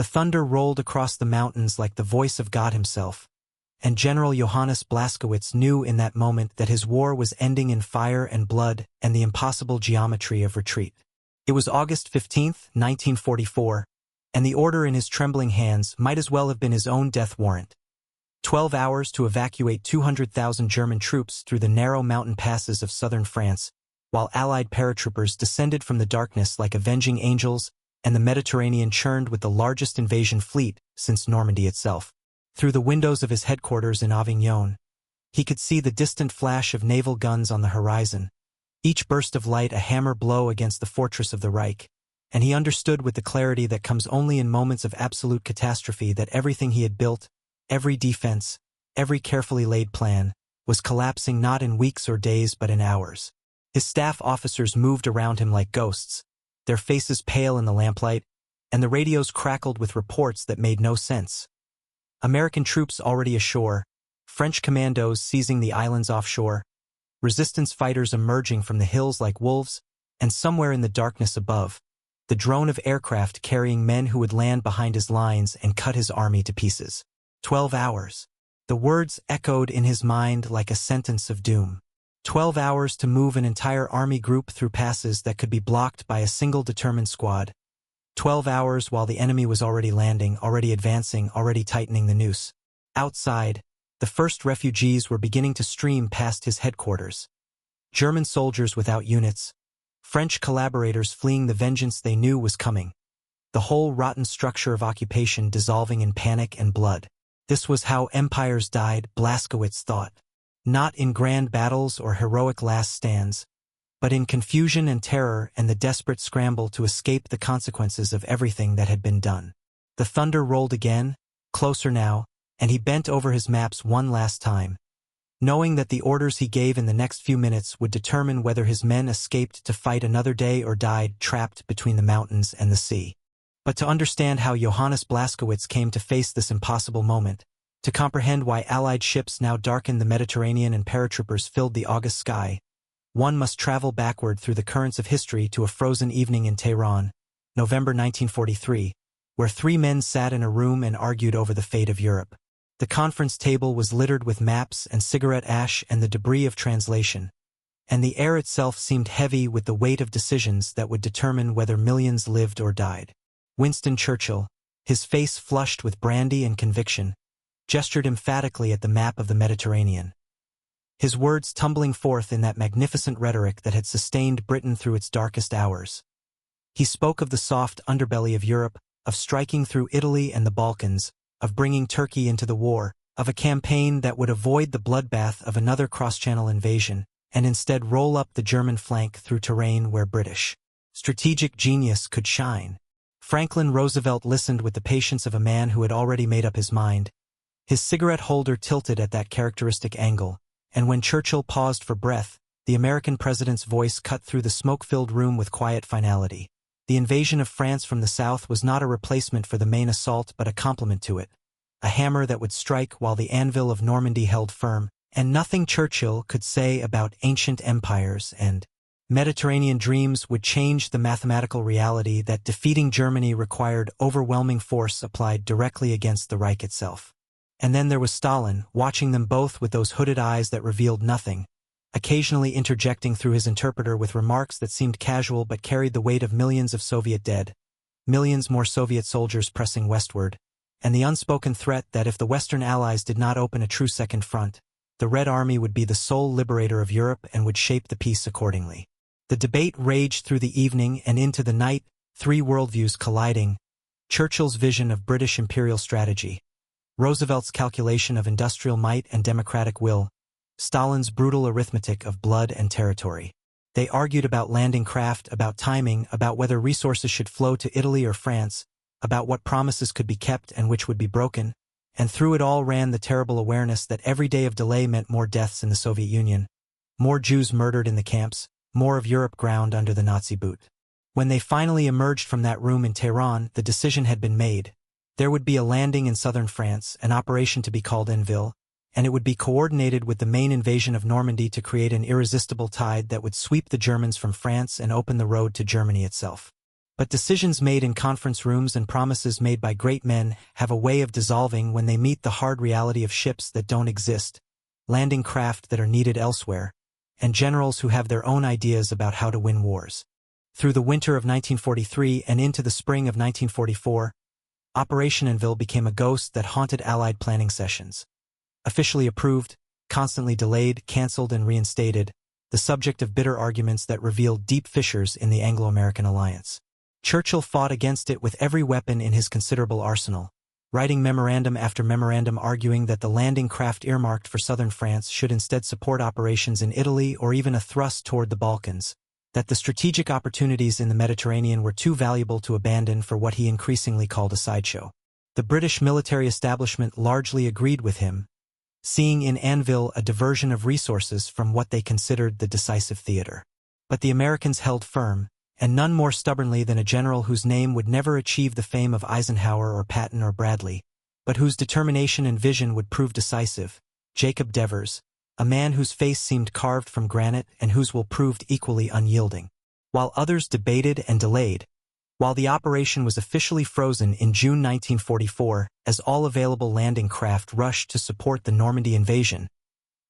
The thunder rolled across the mountains like the voice of God himself, and General Johannes Blaskowitz knew in that moment that his war was ending in fire and blood and the impossible geometry of retreat. It was August 15, 1944, and the order in his trembling hands might as well have been his own death warrant. 12 hours to evacuate 200,000 German troops through the narrow mountain passes of southern France, while Allied paratroopers descended from the darkness like avenging angels, and the Mediterranean churned with the largest invasion fleet since Normandy itself. Through the windows of his headquarters in Avignon, he could see the distant flash of naval guns on the horizon, each burst of light a hammer blow against the fortress of the Reich, and he understood with the clarity that comes only in moments of absolute catastrophe that everything he had built, every defense, every carefully laid plan, was collapsing not in weeks or days but in hours. His staff officers moved around him like ghosts, their faces pale in the lamplight, and the radios crackled with reports that made no sense. American troops already ashore, French commandos seizing the islands offshore, resistance fighters emerging from the hills like wolves, and somewhere in the darkness above, the drone of aircraft carrying men who would land behind his lines and cut his army to pieces. 12 hours. The words echoed in his mind like a sentence of doom. 12 hours to move an entire army group through passes that could be blocked by a single determined squad. 12 hours while the enemy was already landing, already advancing, already tightening the noose. Outside, the first refugees were beginning to stream past his headquarters. German soldiers without units, French collaborators fleeing the vengeance they knew was coming. The whole rotten structure of occupation dissolving in panic and blood. This was how empires died, Blaskowitz thought. Not in grand battles or heroic last stands, but in confusion and terror and the desperate scramble to escape the consequences of everything that had been done. The thunder rolled again, closer now, and he bent over his maps one last time, knowing that the orders he gave in the next few minutes would determine whether his men escaped to fight another day or died trapped between the mountains and the sea. But to understand how Johannes Blaskowitz came to face this impossible moment, to comprehend why Allied ships now darkened the Mediterranean and paratroopers filled the August sky, one must travel backward through the currents of history to a frozen evening in Tehran, November 1943, where three men sat in a room and argued over the fate of Europe. The conference table was littered with maps and cigarette ash and the debris of translation, and the air itself seemed heavy with the weight of decisions that would determine whether millions lived or died. Winston Churchill, his face flushed with brandy and conviction, gestured emphatically at the map of the Mediterranean. His words tumbling forth in that magnificent rhetoric that had sustained Britain through its darkest hours. He spoke of the soft underbelly of Europe, of striking through Italy and the Balkans, of bringing Turkey into the war, of a campaign that would avoid the bloodbath of another cross-channel invasion, and instead roll up the German flank through terrain where British strategic genius could shine. Franklin Roosevelt listened with the patience of a man who had already made up his mind. His cigarette holder tilted at that characteristic angle, and when Churchill paused for breath, the American president's voice cut through the smoke-filled room with quiet finality. The invasion of France from the south was not a replacement for the main assault but a complement to it, a hammer that would strike while the anvil of Normandy held firm, and nothing Churchill could say about ancient empires and Mediterranean dreams would change the mathematical reality that defeating Germany required overwhelming force applied directly against the Reich itself. And then there was Stalin, watching them both with those hooded eyes that revealed nothing, occasionally interjecting through his interpreter with remarks that seemed casual but carried the weight of millions of Soviet dead, millions more Soviet soldiers pressing westward, and the unspoken threat that if the Western Allies did not open a true second front, the Red Army would be the sole liberator of Europe and would shape the peace accordingly. The debate raged through the evening and into the night, three worldviews colliding: Churchill's vision of British imperial strategy, Roosevelt's calculation of industrial might and democratic will, Stalin's brutal arithmetic of blood and territory. They argued about landing craft, about timing, about whether resources should flow to Italy or France, about what promises could be kept and which would be broken, and through it all ran the terrible awareness that every day of delay meant more deaths in the Soviet Union, more Jews murdered in the camps, more of Europe ground under the Nazi boot. When they finally emerged from that room in Tehran, the decision had been made. There would be a landing in southern France, an operation to be called Anvil, and it would be coordinated with the main invasion of Normandy to create an irresistible tide that would sweep the Germans from France and open the road to Germany itself. But decisions made in conference rooms and promises made by great men have a way of dissolving when they meet the hard reality of ships that don't exist, landing craft that are needed elsewhere, and generals who have their own ideas about how to win wars. Through the winter of 1943 and into the spring of 1944, Operation Anvil became a ghost that haunted Allied planning sessions. Officially approved, constantly delayed, cancelled, and reinstated, the subject of bitter arguments that revealed deep fissures in the Anglo-American alliance. Churchill fought against it with every weapon in his considerable arsenal, writing memorandum after memorandum arguing that the landing craft earmarked for southern France should instead support operations in Italy or even a thrust toward the Balkans, that the strategic opportunities in the Mediterranean were too valuable to abandon for what he increasingly called a sideshow. The British military establishment largely agreed with him, seeing in Anvil a diversion of resources from what they considered the decisive theater. But the Americans held firm, and none more stubbornly than a general whose name would never achieve the fame of Eisenhower or Patton or Bradley, but whose determination and vision would prove decisive, Jacob Devers, a man whose face seemed carved from granite and whose will proved equally unyielding. While others debated and delayed, while the operation was officially frozen in June 1944 as all available landing craft rushed to support the Normandy invasion,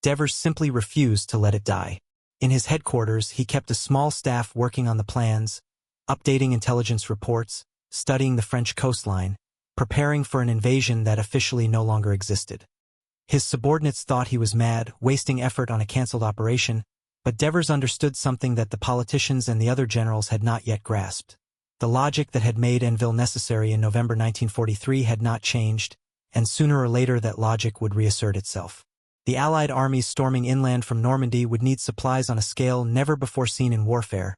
Devers simply refused to let it die. In his headquarters, he kept a small staff working on the plans, updating intelligence reports, studying the French coastline, preparing for an invasion that officially no longer existed. His subordinates thought he was mad, wasting effort on a cancelled operation, but Devers understood something that the politicians and the other generals had not yet grasped. The logic that had made Anvil necessary in November 1943 had not changed, and sooner or later that logic would reassert itself. The Allied armies storming inland from Normandy would need supplies on a scale never before seen in warfare,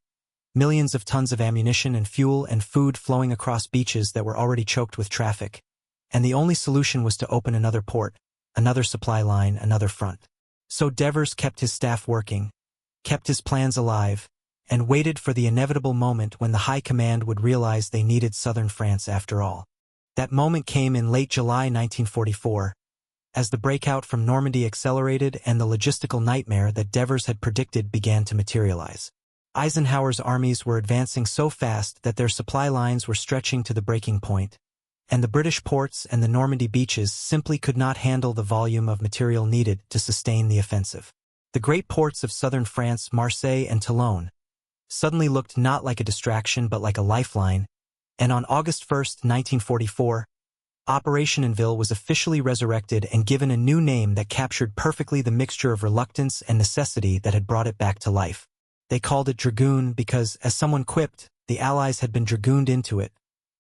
millions of tons of ammunition and fuel and food flowing across beaches that were already choked with traffic, and the only solution was to open another port, another supply line, another front. So Devers kept his staff working, kept his plans alive, and waited for the inevitable moment when the High Command would realize they needed southern France after all. That moment came in late July 1944, as the breakout from Normandy accelerated and the logistical nightmare that Devers had predicted began to materialize. Eisenhower's armies were advancing so fast that their supply lines were stretching to the breaking point, and the British ports and the Normandy beaches simply could not handle the volume of material needed to sustain the offensive. The great ports of southern France, Marseille and Toulon, suddenly looked not like a distraction but like a lifeline, and on August 1, 1944, Operation Anvil was officially resurrected and given a new name that captured perfectly the mixture of reluctance and necessity that had brought it back to life. They called it Dragoon because, as someone quipped, the Allies had been dragooned into it,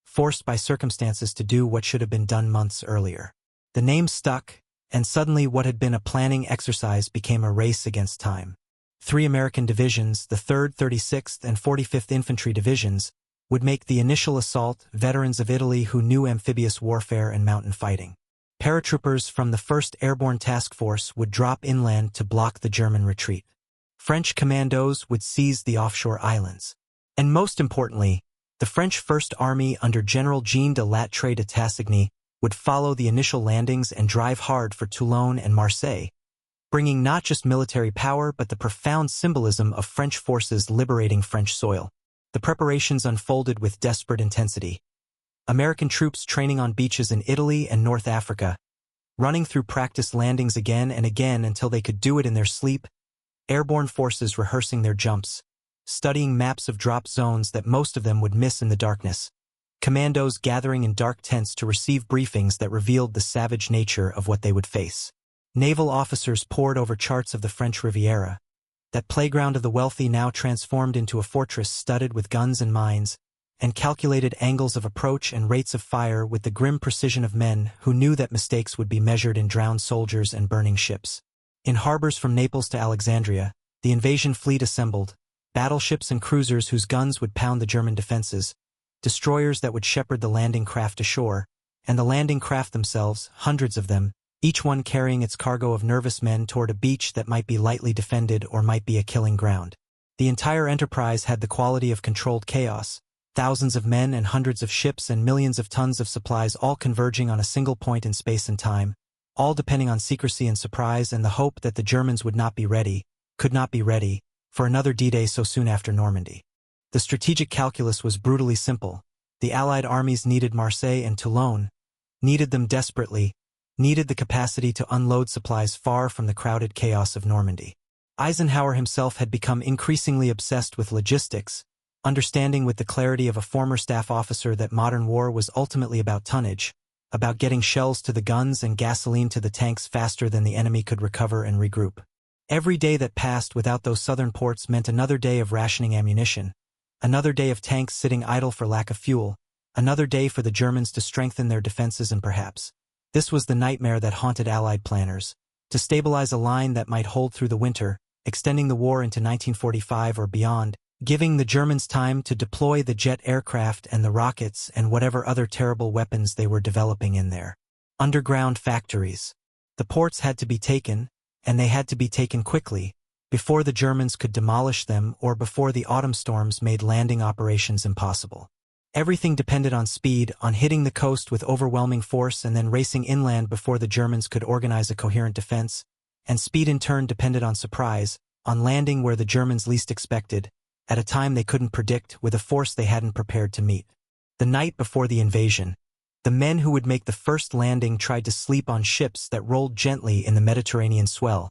forced by circumstances to do what should have been done months earlier. The name stuck, and suddenly what had been a planning exercise became a race against time. 3 American divisions, the 3rd, 36th, and 45th Infantry Divisions, would make the initial assault, veterans of Italy who knew amphibious warfare and mountain fighting. Paratroopers from the 1st Airborne Task Force would drop inland to block the German retreat. French commandos would seize the offshore islands. And most importantly, the French First Army under General Jean de Lattre de Tassigny would follow the initial landings and drive hard for Toulon and Marseille, bringing not just military power but the profound symbolism of French forces liberating French soil. The preparations unfolded with desperate intensity. American troops training on beaches in Italy and North Africa, running through practice landings again and again until they could do it in their sleep, airborne forces rehearsing their jumps, studying maps of drop zones that most of them would miss in the darkness, commandos gathering in dark tents to receive briefings that revealed the savage nature of what they would face. Naval officers pored over charts of the French Riviera, that playground of the wealthy now transformed into a fortress studded with guns and mines, and calculated angles of approach and rates of fire with the grim precision of men who knew that mistakes would be measured in drowned soldiers and burning ships. In harbors from Naples to Alexandria, the invasion fleet assembled, battleships and cruisers whose guns would pound the German defenses, destroyers that would shepherd the landing craft ashore, and the landing craft themselves, hundreds of them, each one carrying its cargo of nervous men toward a beach that might be lightly defended or might be a killing ground. The entire enterprise had the quality of controlled chaos, thousands of men and hundreds of ships and millions of tons of supplies all converging on a single point in space and time, all depending on secrecy and surprise and the hope that the Germans would not be ready, could not be ready, for another D-Day so soon after Normandy. The strategic calculus was brutally simple. The Allied armies needed Marseille and Toulon, needed them desperately, needed the capacity to unload supplies far from the crowded chaos of Normandy. Eisenhower himself had become increasingly obsessed with logistics, understanding with the clarity of a former staff officer that modern war was ultimately about tonnage, about getting shells to the guns and gasoline to the tanks faster than the enemy could recover and regroup. Every day that passed without those southern ports meant another day of rationing ammunition, another day of tanks sitting idle for lack of fuel, another day for the Germans to strengthen their defenses, and perhaps this was the nightmare that haunted Allied planners, to stabilize a line that might hold through the winter, extending the war into 1945 or beyond, giving the Germans time to deploy the jet aircraft and the rockets and whatever other terrible weapons they were developing in their underground factories. The ports had to be taken, and they had to be taken quickly, before the Germans could demolish them or before the autumn storms made landing operations impossible. Everything depended on speed, on hitting the coast with overwhelming force and then racing inland before the Germans could organize a coherent defense, and speed in turn depended on surprise, on landing where the Germans least expected, at a time they couldn't predict, with a force they hadn't prepared to meet. The night before the invasion, the men who would make the first landing tried to sleep on ships that rolled gently in the Mediterranean swell.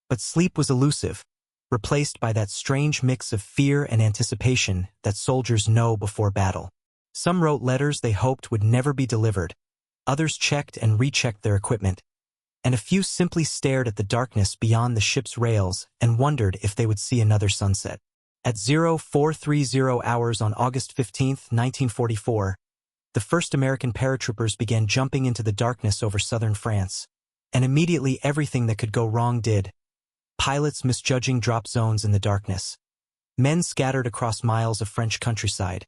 But sleep was elusive, replaced by that strange mix of fear and anticipation that soldiers know before battle. Some wrote letters they hoped would never be delivered, others checked and rechecked their equipment, and a few simply stared at the darkness beyond the ship's rails and wondered if they would see another sunset. At 0430 hours on August 15, 1944, the first American paratroopers began jumping into the darkness over southern France, and immediately everything that could go wrong did. Pilots misjudging drop zones in the darkness. Men scattered across miles of French countryside.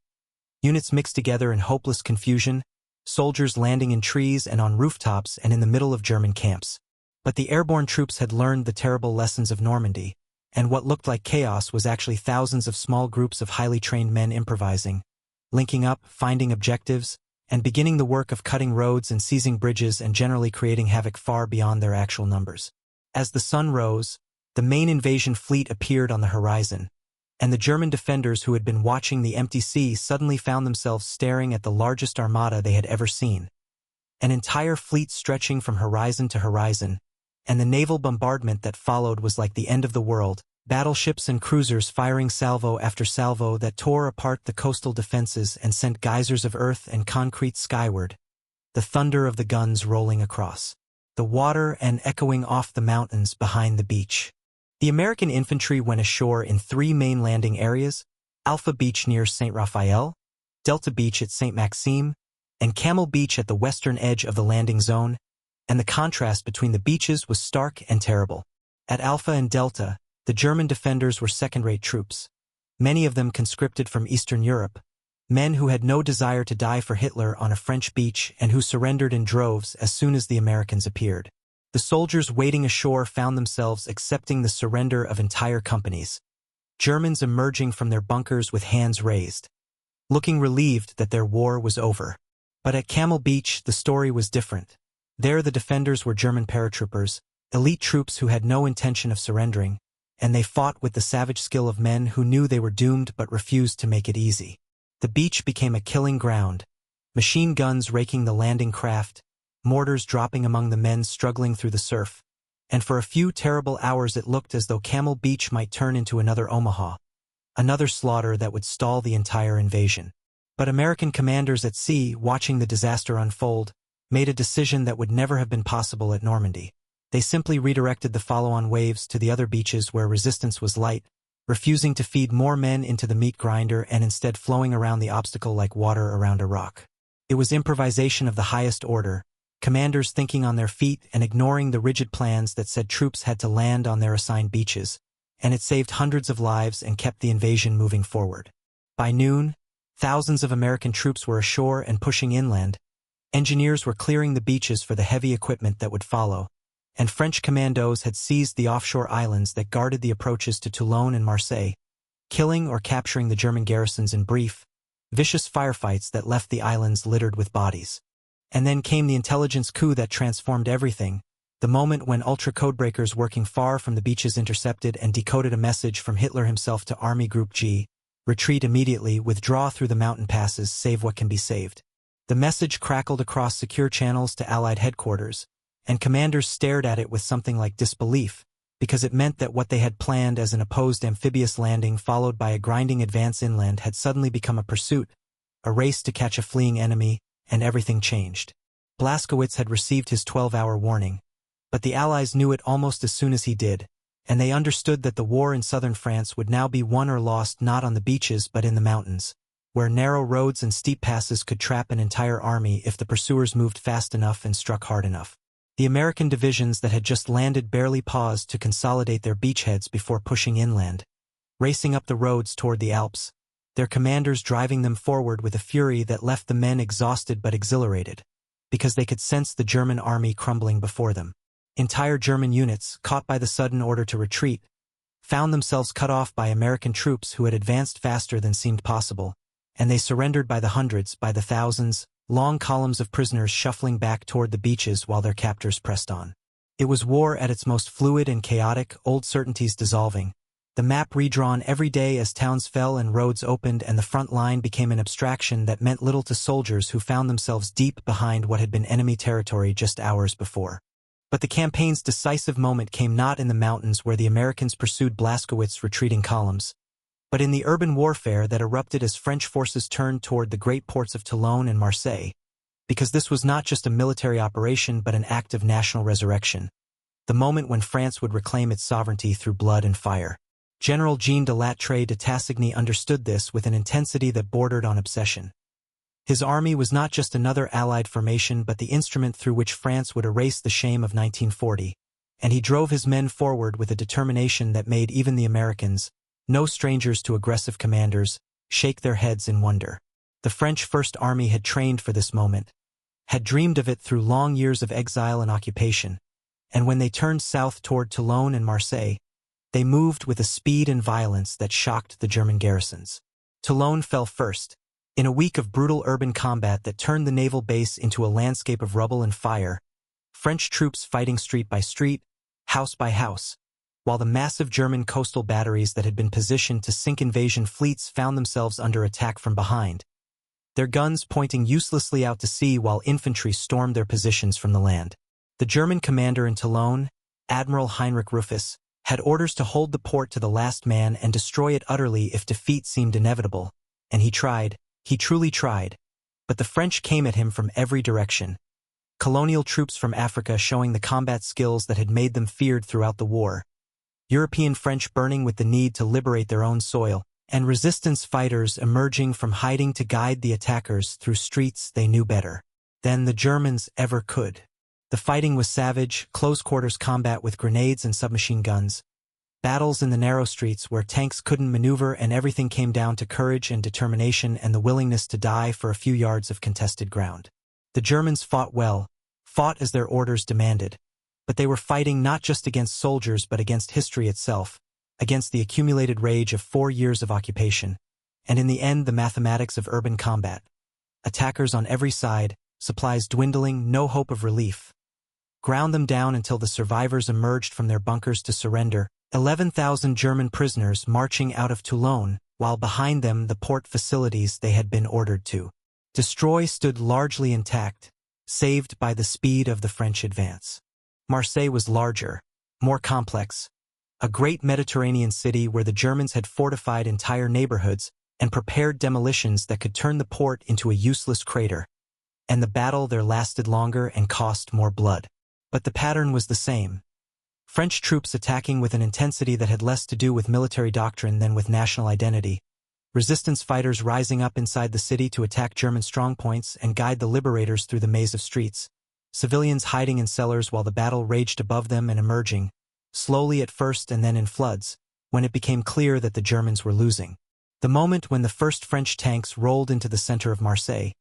Units mixed together in hopeless confusion, soldiers landing in trees and on rooftops and in the middle of German camps. But the airborne troops had learned the terrible lessons of Normandy, and what looked like chaos was actually thousands of small groups of highly trained men improvising, linking up, finding objectives, and beginning the work of cutting roads and seizing bridges and generally creating havoc far beyond their actual numbers. As the sun rose, the main invasion fleet appeared on the horizon, and the German defenders who had been watching the empty sea suddenly found themselves staring at the largest armada they had ever seen. An entire fleet stretching from horizon to horizon, and the naval bombardment that followed was like the end of the world, battleships and cruisers firing salvo after salvo that tore apart the coastal defenses and sent geysers of earth and concrete skyward, the thunder of the guns rolling across the water and echoing off the mountains behind the beach. The American infantry went ashore in three main landing areas: Alpha Beach near St. Raphael, Delta Beach at St. Maxime, and Camel Beach at the western edge of the landing zone, and the contrast between the beaches was stark and terrible. At Alpha and Delta, the German defenders were second-rate troops, many of them conscripted from Eastern Europe, men who had no desire to die for Hitler on a French beach and who surrendered in droves as soon as the Americans appeared. The soldiers waiting ashore found themselves accepting the surrender of entire companies, Germans emerging from their bunkers with hands raised, looking relieved that their war was over. But at Camel Beach, the story was different. There the defenders were German paratroopers, elite troops who had no intention of surrendering, and they fought with the savage skill of men who knew they were doomed but refused to make it easy. The beach became a killing ground, machine guns raking the landing craft, mortars dropping among the men struggling through the surf, and for a few terrible hours it looked as though Camel Beach might turn into another Omaha, another slaughter that would stall the entire invasion. But American commanders at sea, watching the disaster unfold, made a decision that would never have been possible at Normandy. They simply redirected the follow-on waves to the other beaches where resistance was light, refusing to feed more men into the meat grinder and instead flowing around the obstacle like water around a rock. It was improvisation of the highest order, commanders thinking on their feet and ignoring the rigid plans that said troops had to land on their assigned beaches, and it saved hundreds of lives and kept the invasion moving forward. By noon, thousands of American troops were ashore and pushing inland. Engineers were clearing the beaches for the heavy equipment that would follow, and French commandos had seized the offshore islands that guarded the approaches to Toulon and Marseille, killing or capturing the German garrisons in brief, vicious firefights that left the islands littered with bodies. And then came the intelligence coup that transformed everything, the moment when ultra-codebreakers working far from the beaches intercepted and decoded a message from Hitler himself to Army Group G, Retreat immediately, withdraw through the mountain passes, save what can be saved. The message crackled across secure channels to Allied headquarters, and commanders stared at it with something like disbelief, because it meant that what they had planned as an opposed amphibious landing followed by a grinding advance inland had suddenly become a pursuit, a race to catch a fleeing enemy, and everything changed. Blaskowitz had received his 12-hour warning, but the Allies knew it almost as soon as he did, and they understood that the war in southern France would now be won or lost not on the beaches but in the mountains, where narrow roads and steep passes could trap an entire army if the pursuers moved fast enough and struck hard enough. The American divisions that had just landed barely paused to consolidate their beachheads before pushing inland, racing up the roads toward the Alps, their commanders driving them forward with a fury that left the men exhausted but exhilarated, because they could sense the German army crumbling before them. Entire German units, caught by the sudden order to retreat, found themselves cut off by American troops who had advanced faster than seemed possible, and they surrendered by the hundreds, by the thousands, long columns of prisoners shuffling back toward the beaches while their captors pressed on. It was war at its most fluid and chaotic, old certainties dissolving, the map redrawn every day as towns fell and roads opened, and the front line became an abstraction that meant little to soldiers who found themselves deep behind what had been enemy territory just hours before. But the campaign's decisive moment came not in the mountains where the Americans pursued Blaskowitz's retreating columns, but in the urban warfare that erupted as French forces turned toward the great ports of Toulon and Marseille, because this was not just a military operation but an act of national resurrection, the moment when France would reclaim its sovereignty through blood and fire. General Jean de Lattre de Tassigny understood this with an intensity that bordered on obsession. His army was not just another Allied formation but the instrument through which France would erase the shame of 1940, and he drove his men forward with a determination that made even the Americans, no strangers to aggressive commanders, shake their heads in wonder. The French First Army had trained for this moment, had dreamed of it through long years of exile and occupation, and when they turned south toward Toulon and Marseille, they moved with a speed and violence that shocked the German garrisons. Toulon fell first, in a week of brutal urban combat that turned the naval base into a landscape of rubble and fire, French troops fighting street by street, house by house, while the massive German coastal batteries that had been positioned to sink invasion fleets found themselves under attack from behind, their guns pointing uselessly out to sea while infantry stormed their positions from the land. The German commander in Toulon, Admiral Heinrich Rufus, had orders to hold the port to the last man and destroy it utterly if defeat seemed inevitable, and he truly tried, but the French came at him from every direction. Colonial troops from Africa showing the combat skills that had made them feared throughout the war, European French burning with the need to liberate their own soil, and resistance fighters emerging from hiding to guide the attackers through streets they knew better than the Germans ever could. The fighting was savage, close-quarters combat with grenades and submachine guns, battles in the narrow streets where tanks couldn't maneuver, and everything came down to courage and determination and the willingness to die for a few yards of contested ground. The Germans fought well, fought as their orders demanded, but they were fighting not just against soldiers but against history itself, against the accumulated rage of 4 years of occupation, and in the end the mathematics of urban combat. Attackers on every side, supplies dwindling, no hope of relief. Ground them down until the survivors emerged from their bunkers to surrender, 11,000 German prisoners marching out of Toulon, while behind them the port facilities they had been ordered to destroy stood largely intact, saved by the speed of the French advance. Marseille was larger, more complex, a great Mediterranean city where the Germans had fortified entire neighborhoods and prepared demolitions that could turn the port into a useless crater. And the battle there lasted longer and cost more blood. But the pattern was the same. French troops attacking with an intensity that had less to do with military doctrine than with national identity. Resistance fighters rising up inside the city to attack German strongpoints and guide the liberators through the maze of streets. Civilians hiding in cellars while the battle raged above them and emerging, slowly at first and then in floods, when it became clear that the Germans were losing. The moment when the first French tanks rolled into the center of Marseille,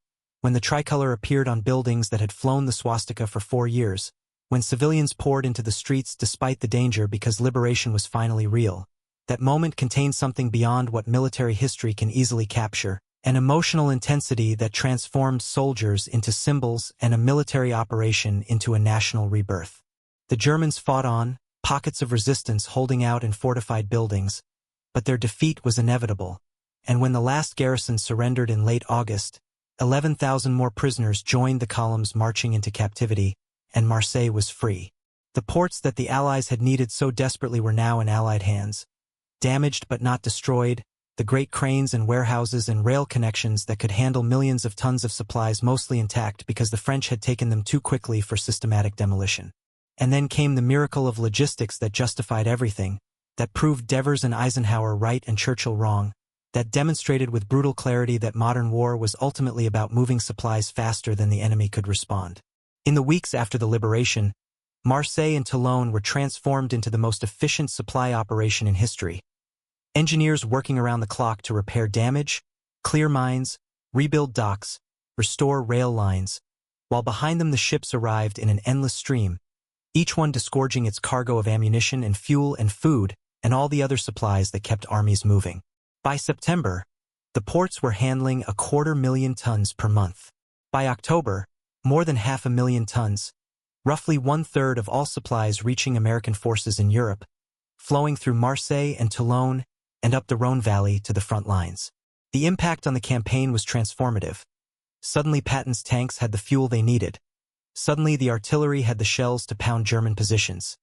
when the tricolor appeared on buildings that had flown the swastika for 4 years, when civilians poured into the streets despite the danger because liberation was finally real, that moment contained something beyond what military history can easily capture, an emotional intensity that transformed soldiers into symbols and a military operation into a national rebirth. The Germans fought on, pockets of resistance holding out in fortified buildings, but their defeat was inevitable, and when the last garrison surrendered in late August, 11,000 more prisoners joined the columns marching into captivity, and Marseille was free. The ports that the Allies had needed so desperately were now in Allied hands. Damaged but not destroyed, the great cranes and warehouses and rail connections that could handle millions of tons of supplies mostly intact because the French had taken them too quickly for systematic demolition. And then came the miracle of logistics that justified everything, that proved Devers and Eisenhower right and Churchill wrong, that demonstrated with brutal clarity that modern war was ultimately about moving supplies faster than the enemy could respond. In the weeks after the liberation, Marseille and Toulon were transformed into the most efficient supply operation in history. Engineers working around the clock to repair damage, clear mines, rebuild docks, restore rail lines, while behind them the ships arrived in an endless stream, each one disgorging its cargo of ammunition and fuel and food and all the other supplies that kept armies moving. By September, the ports were handling 250,000 tons per month. By October, more than 500,000 tons, roughly one-third of all supplies reaching American forces in Europe, flowing through Marseille and Toulon and up the Rhone Valley to the front lines. The impact on the campaign was transformative. Suddenly Patton's tanks had the fuel they needed. Suddenly the artillery had the shells to pound German positions.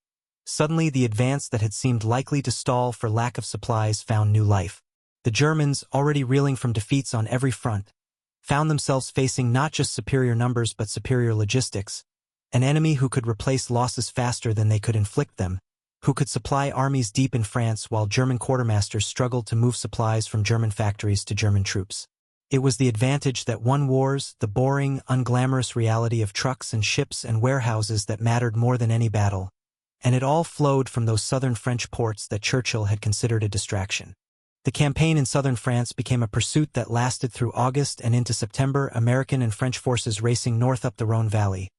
Suddenly the advance that had seemed likely to stall for lack of supplies found new life. The Germans, already reeling from defeats on every front, found themselves facing not just superior numbers but superior logistics, an enemy who could replace losses faster than they could inflict them, who could supply armies deep in France while German quartermasters struggled to move supplies from German factories to German troops. It was the advantage that won wars, the boring, unglamorous reality of trucks and ships and warehouses that mattered more than any battle, and it all flowed from those southern French ports that Churchill had considered a distraction. The campaign in southern France became a pursuit that lasted through August and into September, American and French forces racing north up the Rhone Valley,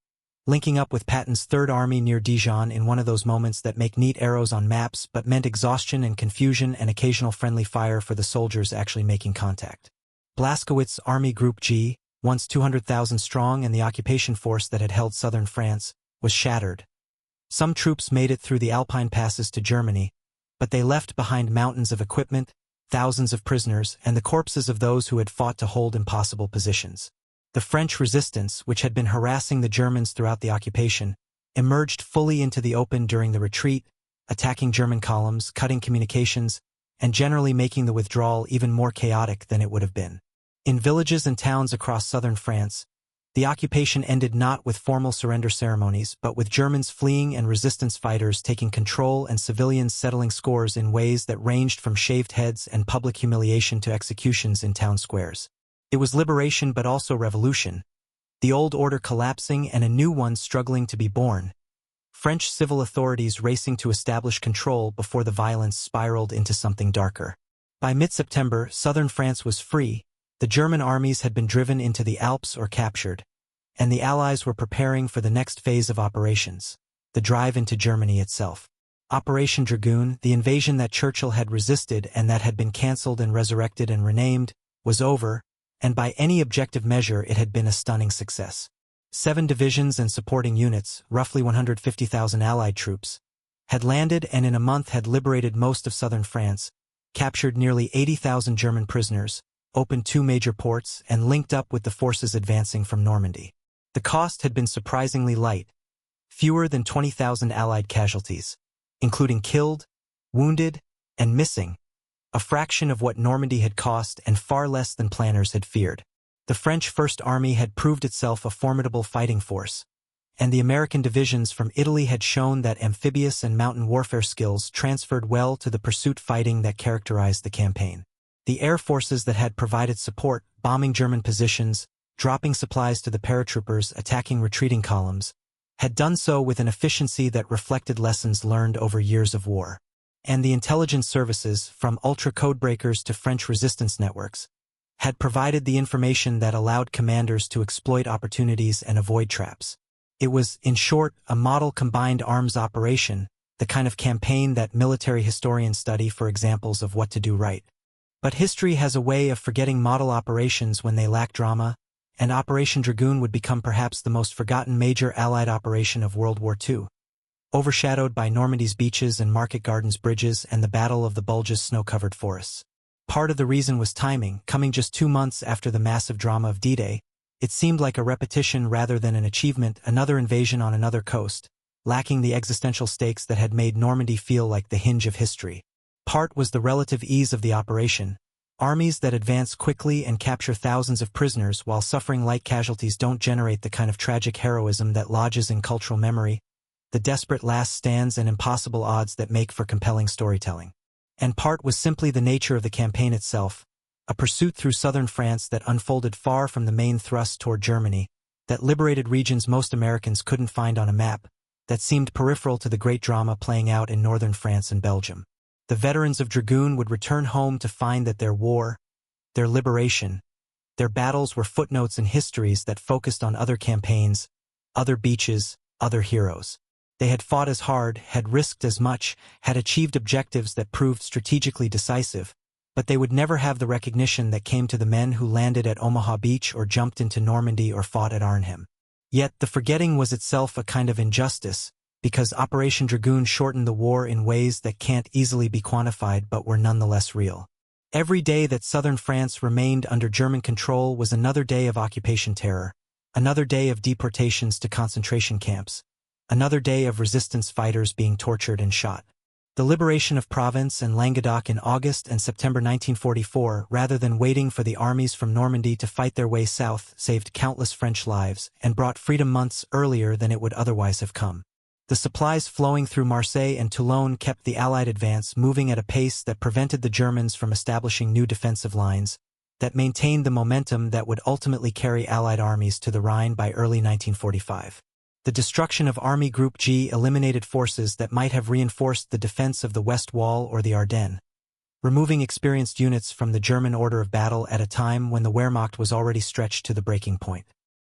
linking up with Patton's Third Army near Dijon in one of those moments that make neat arrows on maps but meant exhaustion and confusion and occasional friendly fire for the soldiers actually making contact. Blaskowitz Army Group G, once 200,000 strong and the occupation force that had held southern France, was shattered. Some troops made it through the Alpine passes to Germany, but they left behind mountains of equipment, thousands of prisoners, and the corpses of those who had fought to hold impossible positions. The French resistance, which had been harassing the Germans throughout the occupation, emerged fully into the open during the retreat, attacking German columns, cutting communications, and generally making the withdrawal even more chaotic than it would have been. In villages and towns across southern France, the occupation ended not with formal surrender ceremonies but with Germans fleeing and resistance fighters taking control and civilians settling scores in ways that ranged from shaved heads and public humiliation to executions in town squares. It was liberation but also revolution, the old order collapsing and a new one struggling to be born. French civil authorities racing to establish control before the violence spiraled into something darker. By mid-September, southern France was free, the German armies had been driven into the Alps or captured, and the Allies were preparing for the next phase of operations, the drive into Germany itself. Operation Dragoon, the invasion that Churchill had resisted and that had been cancelled and resurrected and renamed, was over, and by any objective measure it had been a stunning success. 7 divisions and supporting units, roughly 150,000 Allied troops, had landed and in a month had liberated most of southern France, captured nearly 80,000 German prisoners, opened 2 major ports, and linked up with the forces advancing from Normandy. The cost had been surprisingly light, fewer than 20,000 Allied casualties, including killed, wounded, and missing, a fraction of what Normandy had cost and far less than planners had feared. The French First Army had proved itself a formidable fighting force, and the American divisions from Italy had shown that amphibious and mountain warfare skills transferred well to the pursuit fighting that characterized the campaign. The air forces that had provided support, bombing German positions, dropping supplies to the paratroopers, attacking retreating columns, had done so with an efficiency that reflected lessons learned over years of war. And the intelligence services, from ultra-codebreakers to French resistance networks, had provided the information that allowed commanders to exploit opportunities and avoid traps. It was, in short, a model combined arms operation, the kind of campaign that military historians study for examples of what to do right. But history has a way of forgetting model operations when they lack drama, and Operation Dragoon would become perhaps the most forgotten major Allied operation of World War II. Overshadowed by Normandy's beaches and Market Gardens bridges and the Battle of the Bulges' snow-covered forests. part of the reason was timing. Coming just 2 months after the massive drama of D-Day, it seemed like a repetition rather than an achievement, another invasion on another coast, lacking the existential stakes that had made Normandy feel like the hinge of history. Part was the relative ease of the operation. Armies that advance quickly and capture thousands of prisoners while suffering light casualties don't generate the kind of tragic heroism that lodges in cultural memory, the desperate last stands and impossible odds that make for compelling storytelling. And part was simply the nature of the campaign itself, a pursuit through southern France that unfolded far from the main thrust toward Germany, that liberated regions most Americans couldn't find on a map, that seemed peripheral to the great drama playing out in northern France and Belgium. The veterans of Dragoon would return home to find that their war, their liberation, their battles were footnotes in histories that focused on other campaigns, other beaches, other heroes. They had fought as hard, had risked as much, had achieved objectives that proved strategically decisive, but they would never have the recognition that came to the men who landed at Omaha Beach or jumped into Normandy or fought at Arnhem. Yet the forgetting was itself a kind of injustice, because Operation Dragoon shortened the war in ways that can't easily be quantified but were nonetheless real. Every day that southern France remained under German control was another day of occupation terror, another day of deportations to concentration camps, another day of resistance fighters being tortured and shot. The liberation of Provence and Languedoc in August and September 1944, rather than waiting for the armies from Normandy to fight their way south, saved countless French lives and brought freedom months earlier than it would otherwise have come. The supplies flowing through Marseille and Toulon kept the Allied advance moving at a pace that prevented the Germans from establishing new defensive lines, that maintained the momentum that would ultimately carry Allied armies to the Rhine by early 1945. The destruction of Army Group G eliminated forces that might have reinforced the defense of the West Wall or the Ardennes, removing experienced units from the German order of battle at a time when the Wehrmacht was already stretched to the breaking point.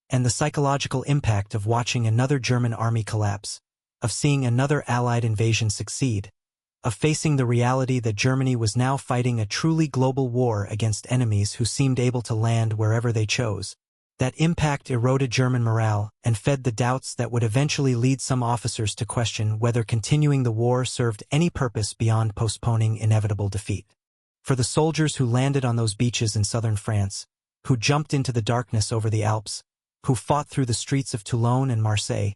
And the psychological impact of watching another German army collapse, of seeing another Allied invasion succeed, of facing the reality that Germany was now fighting a truly global war against enemies who seemed able to land wherever they chose. That impact eroded German morale and fed the doubts that would eventually lead some officers to question whether continuing the war served any purpose beyond postponing inevitable defeat. For the soldiers who landed on those beaches in southern France, who jumped into the darkness over the Alps, who fought through the streets of Toulon and Marseille,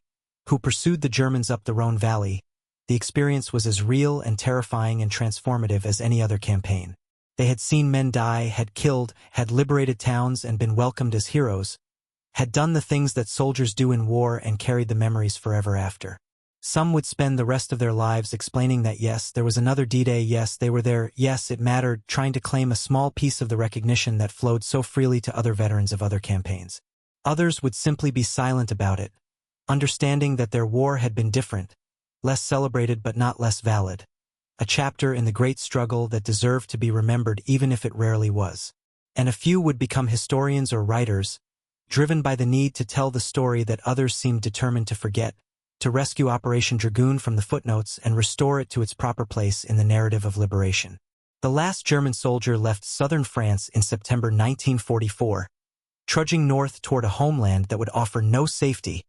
who pursued the Germans up the Rhone Valley, the experience was as real and terrifying and transformative as any other campaign. They had seen men die, had killed, had liberated towns and been welcomed as heroes, had done the things that soldiers do in war and carried the memories forever after. Some would spend the rest of their lives explaining that yes, there was another D-Day, yes, they were there, yes, it mattered, trying to claim a small piece of the recognition that flowed so freely to other veterans of other campaigns. Others would simply be silent about it, understanding that their war had been different, less celebrated but not less valid. A chapter in the great struggle that deserved to be remembered even if it rarely was. And a few would become historians or writers, driven by the need to tell the story that others seemed determined to forget, to rescue Operation Dragoon from the footnotes and restore it to its proper place in the narrative of liberation. The last German soldier left southern France in September 1944, trudging north toward a homeland that would offer no safety,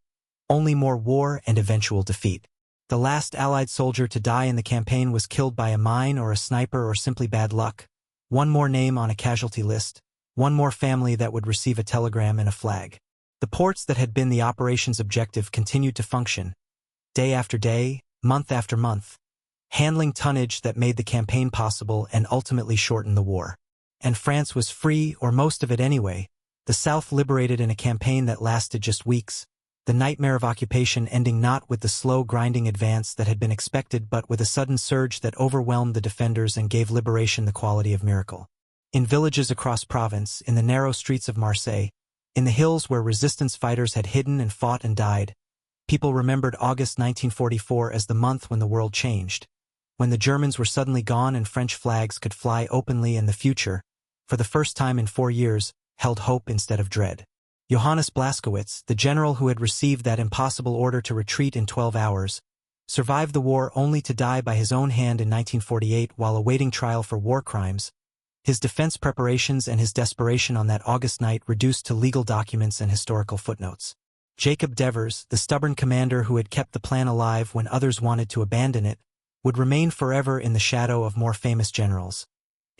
only more war and eventual defeat. The last Allied soldier to die in the campaign was killed by a mine or a sniper or simply bad luck. One more name on a casualty list, one more family that would receive a telegram and a flag. The ports that had been the operation's objective continued to function, day after day, month after month, handling tonnage that made the campaign possible and ultimately shortened the war. And France was free, or most of it anyway, the South liberated in a campaign that lasted just weeks. The nightmare of occupation ending not with the slow grinding advance that had been expected but with a sudden surge that overwhelmed the defenders and gave liberation the quality of miracle. In villages across Provence, in the narrow streets of Marseille, in the hills where resistance fighters had hidden and fought and died, people remembered August 1944 as the month when the world changed, when the Germans were suddenly gone and French flags could fly openly and the future, for the first time in 4 years, held hope instead of dread. Johannes Blaskowitz, the general who had received that impossible order to retreat in 12 hours, survived the war only to die by his own hand in 1948 while awaiting trial for war crimes, his defense preparations and his desperation on that August night reduced to legal documents and historical footnotes. Jacob Devers, the stubborn commander who had kept the plan alive when others wanted to abandon it, would remain forever in the shadow of more famous generals.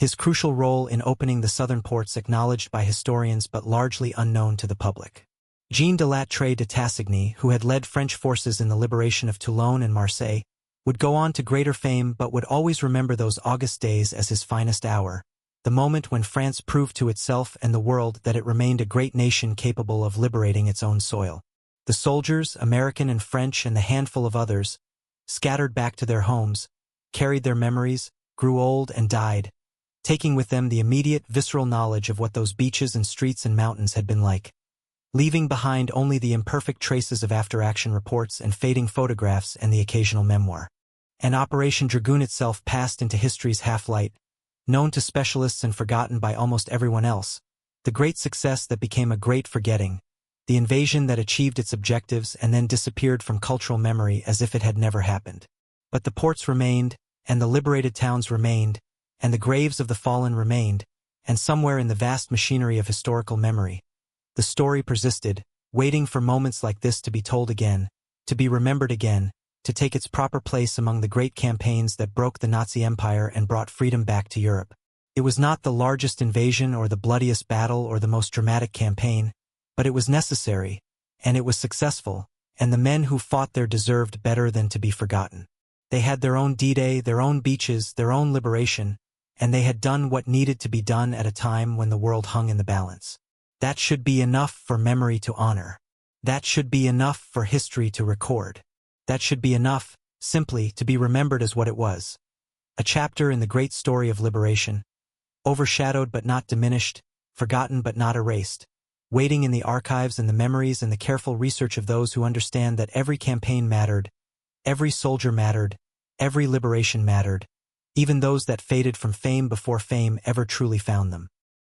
his crucial role in opening the southern ports acknowledged by historians but largely unknown to the public. Jean de Lattre de Tassigny, who had led French forces in the liberation of Toulon and Marseille, would go on to greater fame but would always remember those August days as his finest hour, the moment when France proved to itself and the world that it remained a great nation capable of liberating its own soil. The soldiers, American and French and the handful of others, scattered back to their homes, carried their memories, grew old and died, taking with them the immediate visceral knowledge of what those beaches and streets and mountains had been like, leaving behind only the imperfect traces of after-action reports and fading photographs and the occasional memoir. And Operation Dragoon itself passed into history's half-light, known to specialists and forgotten by almost everyone else, the great success that became a great forgetting, the invasion that achieved its objectives and then disappeared from cultural memory as if it had never happened. But the ports remained, and the liberated towns remained, and the graves of the fallen remained, and somewhere in the vast machinery of historical memory, the story persisted, waiting for moments like this to be told again, to be remembered again, to take its proper place among the great campaigns that broke the Nazi Empire and brought freedom back to Europe. It was not the largest invasion or the bloodiest battle or the most dramatic campaign, but it was necessary, and it was successful, and the men who fought there deserved better than to be forgotten. They had their own D-Day, their own beaches, their own liberation, and they had done what needed to be done at a time when the world hung in the balance. That should be enough for memory to honor. That should be enough for history to record. That should be enough, simply, to be remembered as what it was. A chapter in the great story of liberation, overshadowed but not diminished, forgotten but not erased, waiting in the archives and the memories and the careful research of those who understand that every campaign mattered, every soldier mattered, every liberation mattered, even those that faded from fame before fame ever truly found them.